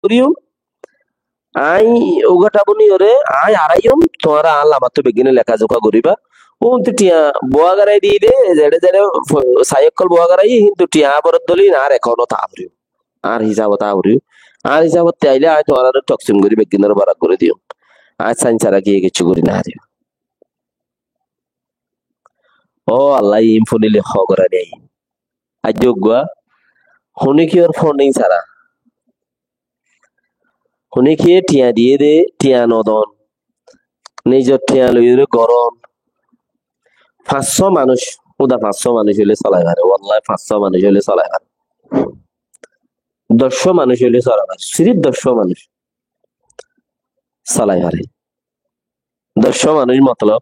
করিও আই ওগাটা বনি ওরে আই আড়াইম তোমারা আল্লাহ মাত্র বেগিনে লেখাজোখা করিবা ও তো টিয়া বোয়া গারাই দিয়ে দে জেডে জেডে সাইকল বোয়া গারাই কিন্তু টিয়া বরদ দলি আর এখনো তা হরিও আর হিসাবত হরিও আর হিসাবত আইলে আয় তোমার টক্সিন করি বেগিনের বারাক করে দিও আজ সাইন ছাড়া গিয়ে কিছু করি না হারিও ও আল্লাহ ইম ফোনিলে হ করা দেয় আজ যোগ্যা শুনি কি ওর ফোনিং ছাড়া শুনি কি টিয়া দিয়ে দে টিয়া নদন নিজের টিয়া লইরে গরম 500 মানুষ উদা 500 মানুষ হইলে চলাই পারে ওয়াল্লাহি 500 মানুষ হইলে চলাই পারে 100 মানুষ হইলে চলাই পারে সিরিপ 100 মানুষ চলাই পারে 100 মানুষ মতলব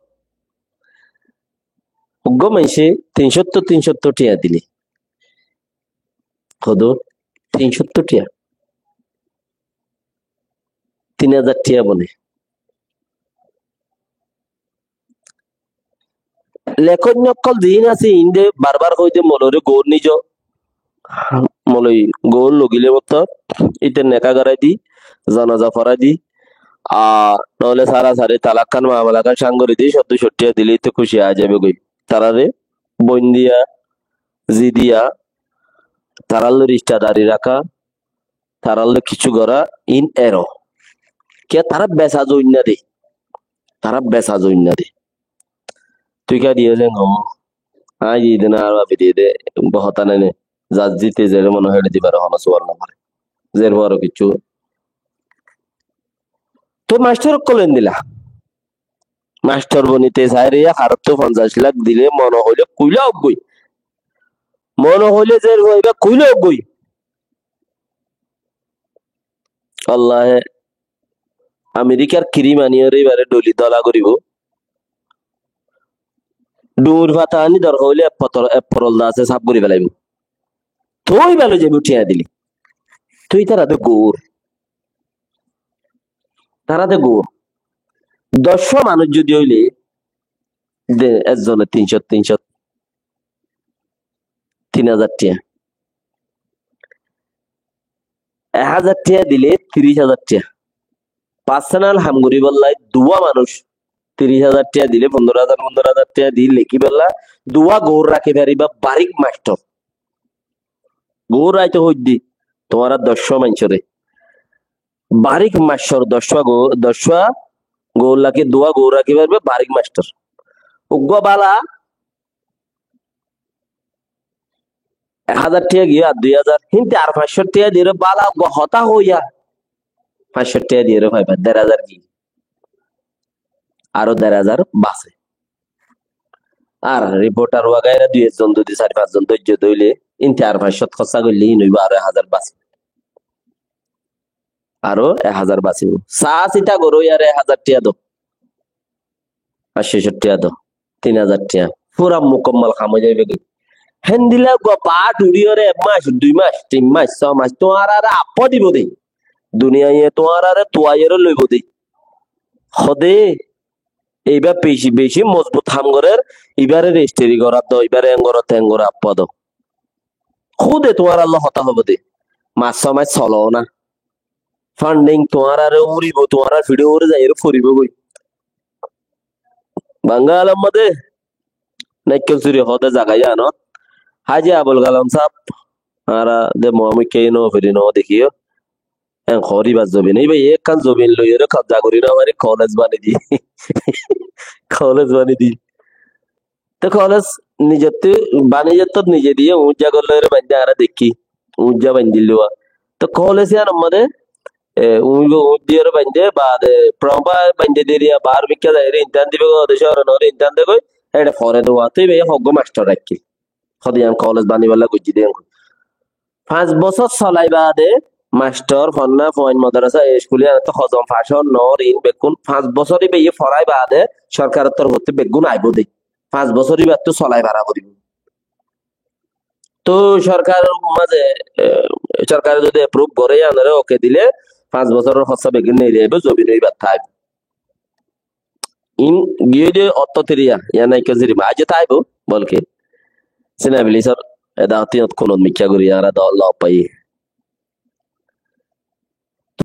উগ্র মাইসে 370 টিয়া দিলি কত 370 টিয়া 3000 টিয়া বনে লেখন নকল দিন আছে ইন্দে বারবার কইতে মলরে গোর নিজ মলই গোর লগিলে মত ইতে নেকা গড়াই দি জানাজা ফরাই দি নহলে সারা সারে তালাকান মামলাকান সাঙ্গরি দি 70 টিয়া দিলেই তো খুশি আ যাবে কই তারারে বন্দিয়া জিদিয়া তারালে রিস্টাদারি রাখা তারালে কিছু করা ইন এরো কে তারা বেসা জইনা দে তারা বেসা জইনা দে তুই কা দিয়ে যে গম আই দিনা আর আপি দিয়ে দে বহতা নে জাজ জিতে যে মনে হয় দিবার হনা সুয়ার না পারে জের বড় কিছু তো মাস্টার কলেন দিলা মাস্টার বনিতে সাইরে হারত তো 50 লাখ দিলে মনে হইলে কুইলা গই মনে হইলে যে হইবা কুইলা গই আল্লাহ আমেরিকার কিরিমানিয়র এবারে ডলি দলা করিব ডুর ভাতা আনি দর হইলে পরল দা আছে সাব করি ফেলাইব তুই ভালো যে উঠিয়া দিলি তুই তারাতে গোর 100 মানুষ যদি হইলে একজনের 300 3000 টিয়া 1000 টিয়া দিলে 30,000 টিয়া পার্সোনাল হামগুড়ি বললাই দুয়া মানুষ 30,000 টিয়া দিলে 15,000 টিয়া দিলে কি বললা দুয়া গৌর রাখে পারিবা বারিক মাস্টার গৌর আইতে হইদি তোমার 100 মানুষরে বারিক মাস্টার 100 গৌর লাখে দুয়া গৌর রাখে পারবে বারিক মাস্টার উগ্র বালা 1000 টিয়া গিয়ে আর 2000 হিন্তে আর 500 টিয়া দিয়ে বালা হতা হইয়া 500 টিয়া দিয়ে পাইবা 1,500 কি আরো 1,500 বাসে আর রিপোর্টার ওয়াগাইরা 2 জন যদি 4-5 জন ধৈর্য ধইলে ইনতে আর 500 খরচা করলে নইবা আরো 1000 বাসে আরো 1000 বাসিব সা সিটা গরো আর 1000 টিয়া দো 500 টিয়া দো 3000 টিয়া পুরা মুকম্মল খাম যাইবে কি হেন্দিলা গপা টুরিয়রে 1 মাস 2 মাস 3 মাস 6 মাস তোমার আর আপ দিব দে দুনিয়ায় তোমার আর তোয়ায়ের লইব দে খদে এইবার বেশি বেশি মজবুত হামগরের এবারে রেজিস্ট্রি করা দাও এবারে এঙ্গর তেঙ্গর আপ দাও খুদে তোমার আল্লাহ হতা হবে দে মাস 6 মাস চলো না ফান্ডিং তোমার আর উড়িব তোমার আর ভিডিও করে যাই ফুরিব কই বাঙ্গাল মধ্যে নাইকেল চুরি হতে জায়গায় জানো হাজি আবুল কালাম সাহ আর দে মোহাম্মদ কেন ফিরি ন দেখিও খরিবার জমিন এই ভাই এক কান জমিন লইরে কবজা করি না মানে কলেজ বানিয়ে দি কলেজ বানিয়ে দি তো কলেজ নিজের বানিয়ে তো নিজে দিয়ে উজ্জা করলে বান্ধে আর দেখি উজ্জা বান্ধিল তো কলেজ আর আমাদের উজ্জিয়ার বান্ধে বা প্রভা বান্ধে দিয়ে বার বিকা যায় ইন্টার্ন দিবে শহর নহলে ইন্টার্ন দেবে এটা ফরে দেওয়া তুই ভাই হগ্গ মাস্টার রাখি সদিয়ান কলেজ বানিবালা গুজি দিয়ে 5 বছর চলাইবা দে মাস্টার ফন্না পয়েন্ট মাদ্রাসা স্কুলে তো হজম ফাশন নর ইন বেগুন 5 বছরই বেয়ে ফরাই বাদে সরকারের তরফ থেকে বেগুন আইব দে 5 বছরই বাদ তো চলাই ভাড়া করিব তো সরকার মাঝে সরকার যদি অ্যাপ্রুভ করে আনারে ওকে দিলে 5 বছরের খরচা বেগুন নেই যাইব জমি নেই বাদ থাকবে ইন গিয়ে যে অত তেরিয়া ইয়া নাই কেজিরি আজ তাইব বলকে সিনাবিলি স্যার এদাতি কোন মিথ্যা করি আর দ ল পাই